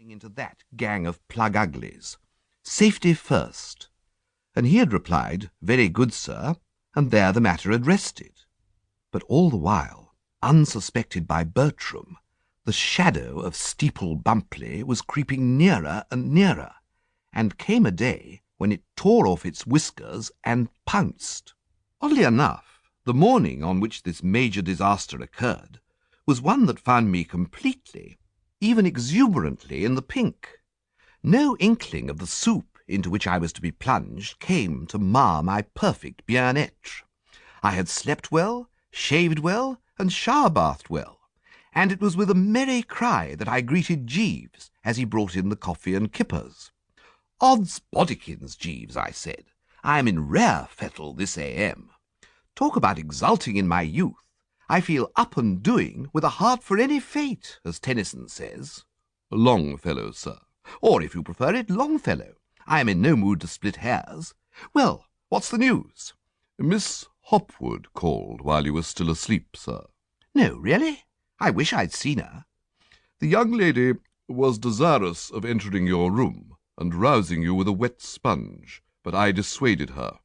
getting into that gang of plug-uglies. Safety first. And he had replied, "Very good, sir," and there the matter had rested. But all the while, unsuspected by Bertram, the shadow of Steeple Bumpleigh was creeping nearer and nearer, and came a day when it tore off its whiskers and pounced. Oddly enough, the morning on which this major disaster occurred was one that found me completely, even exuberantly, in the pink. No inkling of the soup into which I was to be plunged came to mar my perfect bien-être. I had slept well, shaved well, and shower-bathed well, and it was with a merry cry that I greeted Jeeves as he brought in the coffee and kippers. "Odds bodikins, Jeeves," I said, "I am in rare fettle this a.m. Talk about exulting in my youth. I feel up and doing, with a heart for any fate, as Tennyson says." "Longfellow, sir. Or, if you prefer it, Longfellow. I am in no mood to split hairs. Well, what's the news?" "Miss Hopwood called while you were still asleep, sir." "No, really? I wish I'd seen her." "The young lady was desirous of entering your room and rousing you with a wet sponge, but I dissuaded her.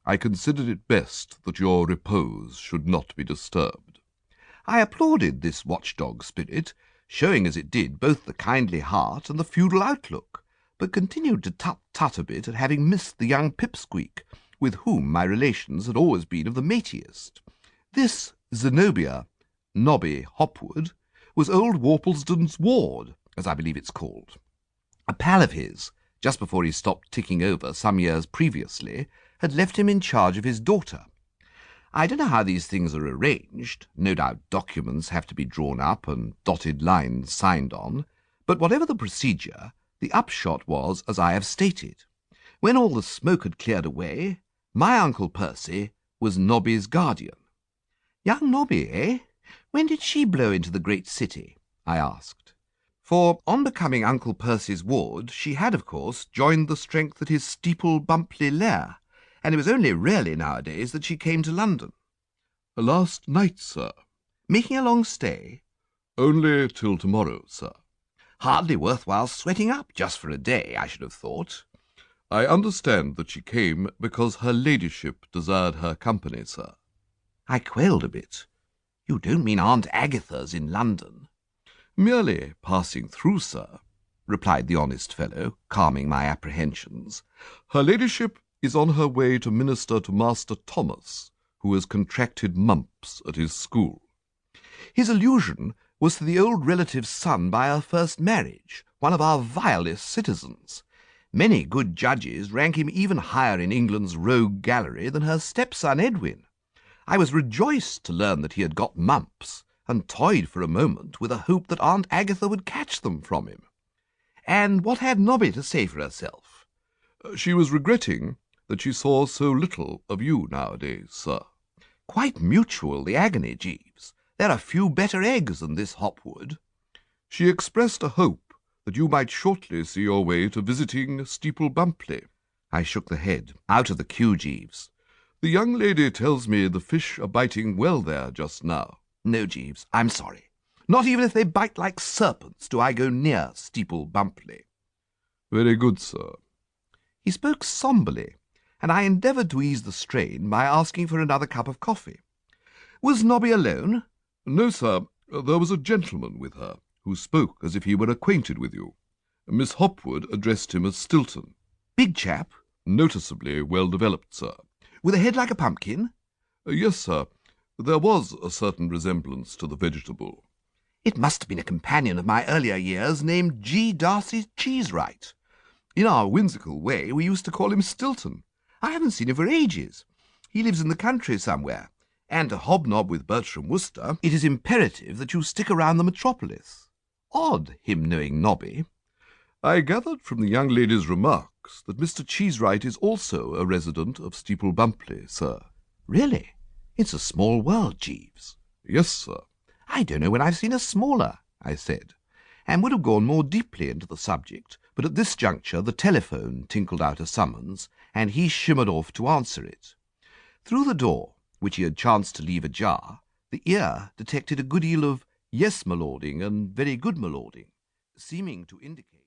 I considered it best that your repose should not be disturbed." I applauded this watchdog spirit, showing as it did both the kindly heart and the feudal outlook, but continued to tut-tut a bit at having missed the young pipsqueak, with whom my relations had always been of the matiest. This Zenobia Nobby Hopwood was old Worplesdon's ward, as I believe it's called. A pal of his, just before he stopped ticking over some years previously, had left him in charge of his daughter. I don't know how these things are arranged. No doubt documents have to be drawn up and dotted lines signed on, but whatever the procedure, the upshot was as I have stated. When all the smoke had cleared away, my Uncle Percy was Nobby's guardian. "Young Nobby, eh? When did she blow into the great city?" I asked. For, on becoming Uncle Percy's ward, she had, of course, joined the strength at his Steeple Bumpleigh lair, and it was only rarely nowadays that she came to London. "Last night, sir." "Making a long stay?" "Only till tomorrow, sir." "Hardly worth while sweating up just for a day, I should have thought." "I understand that she came because her ladyship desired her company, sir." I quailed a bit. "You don't mean Aunt Agatha's in London?" "Merely passing through, sir," replied the honest fellow, calming my apprehensions. "Her ladyship is on her way to minister to Master Thomas, who has contracted mumps at his school." His allusion was to the old relative's son by her first marriage, one of our vilest citizens. Many good judges rank him even higher in England's rogue gallery than her stepson Edwin. I was rejoiced to learn that he had got mumps, and toyed for a moment with a hope that Aunt Agatha would catch them from him. And what had Nobby to say for herself? "She was regretting that she saw so little of you nowadays, sir." "Quite mutual, the agony, Jeeves. There are few better eggs than this Hopwood." "She expressed a hope that you might shortly see your way to visiting Steeple Bumpleigh." I shook the head. "Out of the queue, Jeeves." "The young lady tells me the fish are biting well there just now." "No, Jeeves, I'm sorry. Not even if they bite like serpents do I go near Steeple Bumpleigh." "Very good, sir." He spoke sombrely, and I endeavoured to ease the strain by asking for another cup of coffee. "Was Nobby alone?" "No, sir. There was a gentleman with her, who spoke as if he were acquainted with you. Miss Hopwood addressed him as Stilton." "Big chap?" "Noticeably well-developed, sir." "With a head like a pumpkin?" "Yes, sir. There was a certain resemblance to the vegetable." "It must have been a companion of my earlier years named G. Darcy Cheesewright. In our whimsical way we used to call him Stilton. I haven't seen him for ages. He lives in the country somewhere, and to hobnob with Bertie Wooster it is imperative that you stick around the metropolis. Odd, him knowing Nobby." "I gathered from the young lady's remarks that Mr. Cheesewright is also a resident of Steeple Bumpleigh, sir." "Really? It's a small world, Jeeves." "Yes, sir." "I don't know when I've seen a smaller," I said, and would have gone more deeply into the subject, but at this juncture the telephone tinkled out a summons, and he shimmered off to answer it. Through the door, which he had chanced to leave ajar, the ear detected a good deal of "yes, my lording," and "very good, my lording," seeming to indicate